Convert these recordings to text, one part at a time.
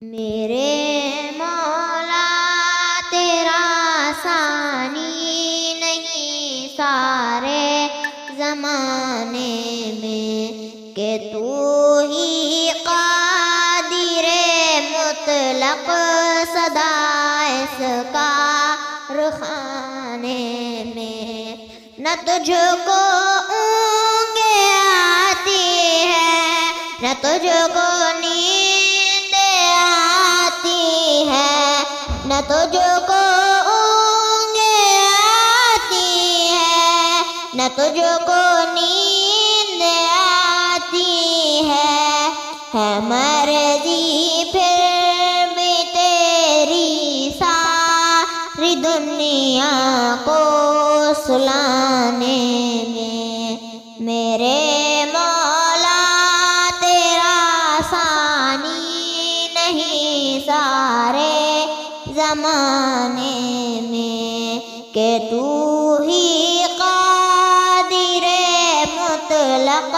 میرے مولا تیرا ثانی نہیں سارے زمانے میں، کہ تو ہی قادر مطلق صدا اس کارخانے میں، نہ تجھ کو اونگیں آتی ہے نہ تجھ کو نیند آتی ہے، نہ تجھ کو اونگیں آتی ہے نہ تجھ کو نیند آتی ہے مرضی پھر بھی تیری ساری دنیا کو سلانے میں، میرے مولا تیرا ثانی نہیں سارے زمانے میں، کہ تو ہی قادر مطلق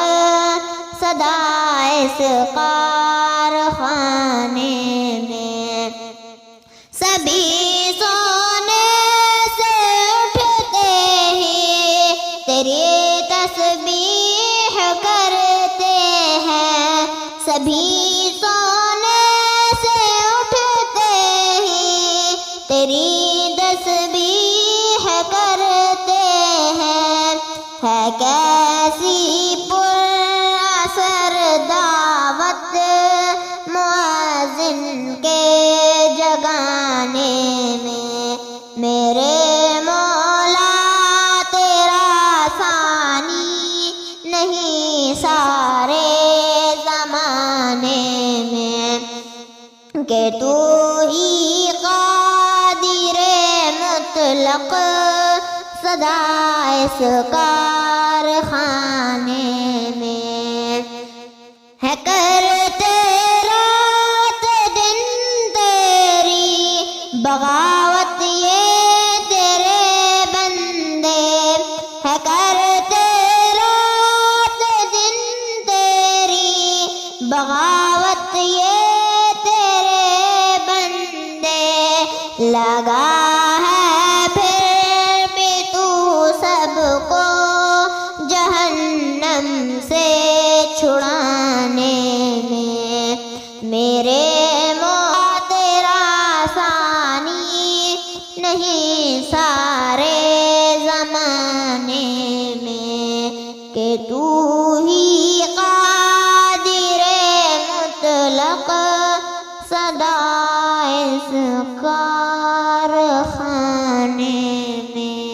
صدا اس کارخانے میں، سبھی سونے سے اٹھتے ہی تیری تسبیح کرتے ہیں، سبھی سونے سے اٹھتے ہی تیری تسبیح کرتے ہیں، ہے کیسی پر اثر دعوت مؤذن کے جگانے میں، میرے مولا تیرا ثانی نہیں سارے زمانے میں، کہ تو ہی قادر مطلق صدا اس کارخانے میں، ہے کرتے رات دن تیری بغاوت یہ تیرے بندے، ہے کرتے رات دن تیری بغاوت یہ تیرے بندے، لگا ہے پھر بھی تو سب کو جہنم سے چھڑانے میں، میرے مولا تیرا ثانی نہیں سارے زمانے میں، کہ تو ہی قادر مطلق صدا اس کا